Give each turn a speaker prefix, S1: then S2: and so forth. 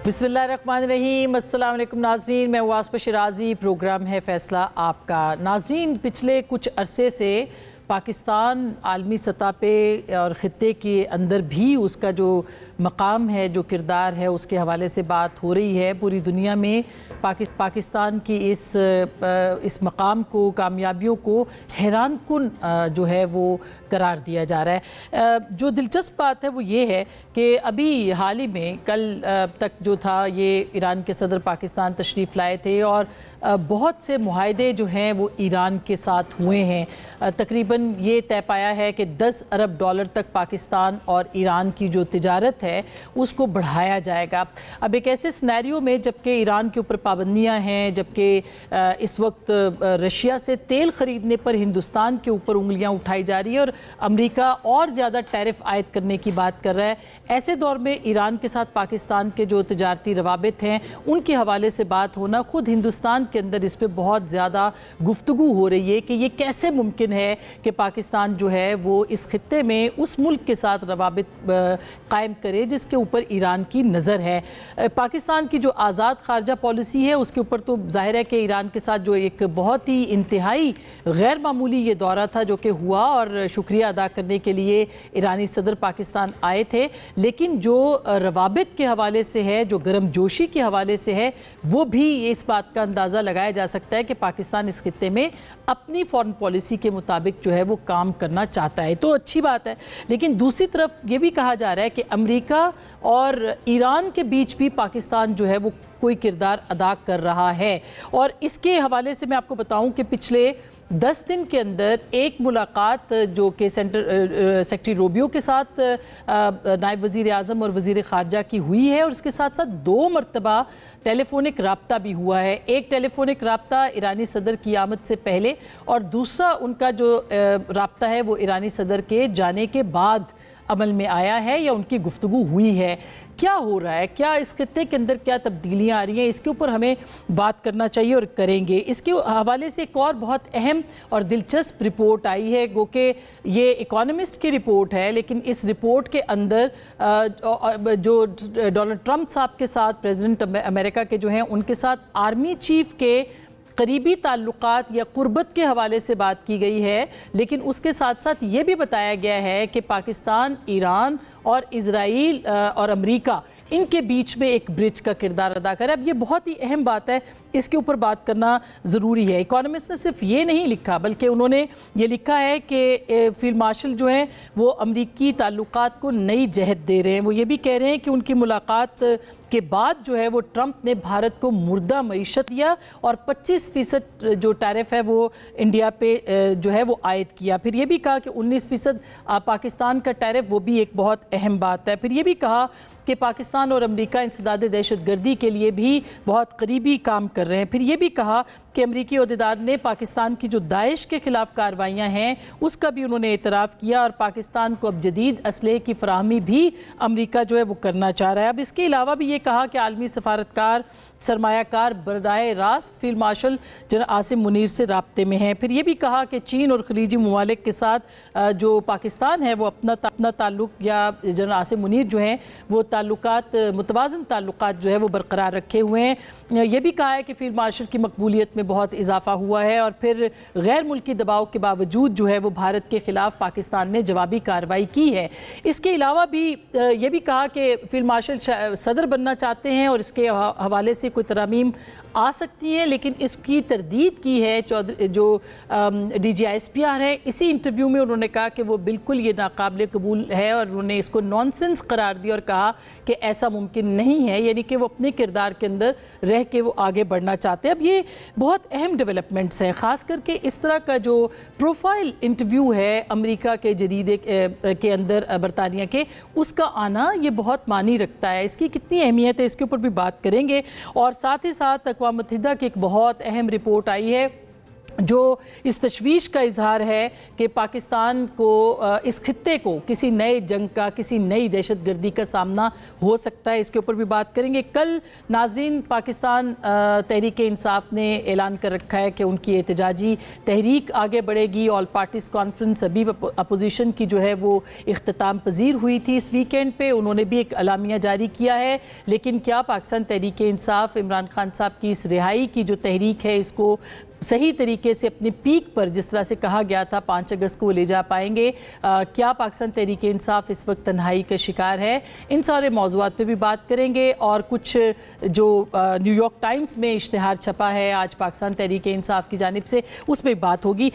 S1: बिस्मिल्लाहिर्रहमानिर्रहीम। अस्सलाम वालेकुम नाज़रीन, मैं वास्प शिराजी। प्रोग्राम है फ़ैसला आपका। नाज़रीन, पिछले कुछ अरसे से पाकिस्तान आलमी सतह पे और ख़ित्ते के अंदर भी उसका जो मकाम है, जो किरदार है, उसके हवाले से बात हो रही है। पूरी दुनिया में पाकिस्तान की इस मकाम को, कामयाबियों को हैरान कुन जो है वो करार दिया जा रहा है। जो दिलचस्प बात है वो ये है कि अभी हाल ही में कल तक जो था, ये ईरान के सदर पाकिस्तान तशरीफ़ लाए थे और बहुत से मुआहदे जो हैं वो ईरान के साथ हुए हैं। तकरीबन ये तय पाया है कि 10 अरब डॉलर तक पाकिस्तान और ईरान की जो तिजारत है उसको बढ़ाया जाएगा। अब एक ऐसे सिनेरियो में जबकि ईरान के ऊपर पाबंदियां हैं, जबकि इस वक्त रशिया से तेल ख़रीदने पर हिंदुस्तान के ऊपर उंगलियां उठाई जा रही है और अमेरिका और ज़्यादा टैरिफ आयद करने की बात कर रहा है, ऐसे दौर में ईरान के साथ पाकिस्तान के जो तिजारती रवाबित हैं उनके हवाले से बात होना, ख़ुद हिंदुस्तान के अंदर इस पर बहुत ज़्यादा गुफ्तगू हो रही है कि ये कैसे मुमकिन है कि पाकिस्तान जो है वो इस खित्ते में उस मुल्क के साथ रवाबित कायम करे जिसके ऊपर ईरान की नज़र है। पाकिस्तान की जो आज़ाद खारजा पॉलिसी है उसके ऊपर तो जाहिर है कि ईरान के साथ जो एक बहुत ही इंतहाई गैर मामूली ये दौरा था जो कि हुआ, और शुक्रिया अदा करने के लिए ईरानी सदर पाकिस्तान आए थे, लेकिन जो रवाबित के हवाले से है, जो गर्मजोशी के हवाले से है, वो भी इस बात का अंदाज़ा लगाया जा सकता है कि पाकिस्तान इस खित्ते में अपनी फॉरेन पॉलिसी के मुताबिक जो है वो काम करना चाहता है। तो अच्छी बात है, लेकिन दूसरी तरफ ये भी कहा जा रहा है कि अमेरिका और ईरान के बीच भी पाकिस्तान जो है वो कोई किरदार अदा कर रहा है। और इसके हवाले से मैं आपको बताऊं कि पिछले 10 दिन के अंदर एक मुलाकात जो कि सेक्रेटरी रूबियो के साथ नायब वज़ीर आज़म और वज़ीर ख़ारजा की हुई है, और उसके साथ साथ 2 मरतबा टेलीफोनिक रब्ता भी हुआ है। एक टेलीफोनिक रब्ता ईरानी सदर की आमद से पहले और दूसरा उनका जो रब्ता है वो ईरानी सदर के जाने के बाद अमल में आया है या उनकी गुफ्तगू हुई है। क्या हो रहा है, क्या इस खित्ते के अंदर क्या तब्दीलियां आ रही हैं, इसके ऊपर हमें बात करना चाहिए और करेंगे। इसके हवाले से एक और बहुत अहम और दिलचस्प रिपोर्ट आई है, गो कि ये इकोनॉमिस्ट की रिपोर्ट है, लेकिन इस रिपोर्ट के अंदर जो डोनाल्ड ट्रंप साहब के साथ, प्रेसिडेंट अमेरिका के जो हैं, उनके साथ आर्मी चीफ के करीबी ताल्लुकात या कुर्बत के हवाले से बात की गई है, लेकिन उसके साथ साथ ये भी बताया गया है कि पाकिस्तान, ईरान और इजराइल और अमेरिका, इनके बीच में एक ब्रिज का किरदार अदा करे। अब ये बहुत ही अहम बात है, इसके ऊपर बात करना ज़रूरी है। इकोनॉमिस्ट ने सिर्फ ये नहीं लिखा, बल्कि उन्होंने ये लिखा है कि फील्ड मार्शल जो हैं वो अमरीकी ताल्लुकात को नई जहत दे रहे हैं। वो ये भी कह रहे हैं कि उनकी मुलाकात के बाद जो है वो ट्रंप ने भारत को मुर्दा मईशत दिया और 25% जो टैरिफ है वो इंडिया पे जो है वो आयद किया। फिर ये भी कहा कि 19% पाकिस्तान का टैरिफ, वो भी एक बहुत अहम बात है। फिर ये भी कहा कि पाकिस्तान और अमेरिका इंसदाद दहशतगर्दी के लिए भी बहुत करीबी काम कर रहे हैं। फिर ये भी कहा कि अमरीकी अहदेदार ने पाकिस्तान की जो दाइश के ख़िलाफ़ कार्रवाइयाँ हैं उसका भी उन्होंने एतराफ़ किया, और पाकिस्तान को अब जदीद असलहे की फ़राहमी भी अमरीका जो है वो करना चाह रहा है। अब इसके अलावा भी ये कहा कि आलमी सफारतकार, सरमायाकार बराए रास्त field marshal general Asim Munir से राब्ते में हैं। फिर ये भी कहा कि चीन और खलीजी ममालिक के साथ जो पाकिस्तान है वो अपना ताल्लुक, या जनरल आसिम मुनीर जो हैं वो ताल्लुकात, मुतवाज़न ताल्लुकात जो है वो बरकरार रखे हुए हैं। ये भी कहा है कि फील्ड मार्शल की मकबूलियत में बहुत इजाफा हुआ है, और फिर गैर मुल्की दबाव के बावजूद जो है वो भारत के ख़िलाफ़ पाकिस्तान ने जवाबी कार्रवाई की है। इसके अलावा भी ये भी कहा कि फील्ड मार्शल सदर बनना चाहते हैं और इसके हवाले से कोई तरमीम आ सकती है, लेकिन इसकी तरदीद की है जो DGISPR है। इसी इंटरव्यू में उन्होंने कहा कि वो बिल्कुल ये नाकाबिल कबूल है, और उन्होंने इसको नॉनसेंस करार दिया और कहा कि ऐसा मुमकिन नहीं है, यानी कि वो अपने किरदार के अंदर रह के वो आगे बढ़ना चाहते हैं। अब ये बहुत अहम डेवलपमेंट्स हैं, ख़ास करके इस तरह का जो प्रोफाइल इंटरव्यू है अमेरिका के जरीदे के अंदर, बरतानिया के, उसका आना ये बहुत मानी रखता है। इसकी कितनी अहमियत है इसके ऊपर भी बात करेंगे। और साथ ही साथ अक़वाम मुत्तहिदा की एक बहुत अहम रिपोर्ट आई है जो इस तशवीश का इजहार है कि पाकिस्तान को इस खित्ते को किसी नए जंग का, किसी नई दहशतगर्दी का सामना हो सकता है, इसके ऊपर भी बात करेंगे। कल नाज़रीन पाकिस्तान तहरीक इंसाफ ने ऐलान कर रखा है कि उनकी एहतजाजी तहरीक आगे बढ़ेगी। ऑल पार्टीज़ कॉन्फ्रेंस अभी अपोजिशन की जो है वो इख्तिताम पजीर हुई थी इस वीकेंड पे, उन्होंने भी एक अलामिया जारी किया है। लेकिन क्या पाकिस्तान तहरीक इंसाफ इमरान खान साहब की इस रिहाई की जो तहरीक है इसको सही तरीके से अपने पीक पर, जिस तरह से कहा गया था 5 अगस्त को, ले जा पाएंगे? क्या पाकिस्तान तहरीक इंसाफ इस वक्त तन्हाई का शिकार है? इन सारे मौज़ूआत पे भी बात करेंगे। और कुछ जो न्यूयॉर्क टाइम्स में इश्तिहार छपा है आज पाकिस्तान तहरीक इंसाफ की जानिब से, उस पर बात होगी।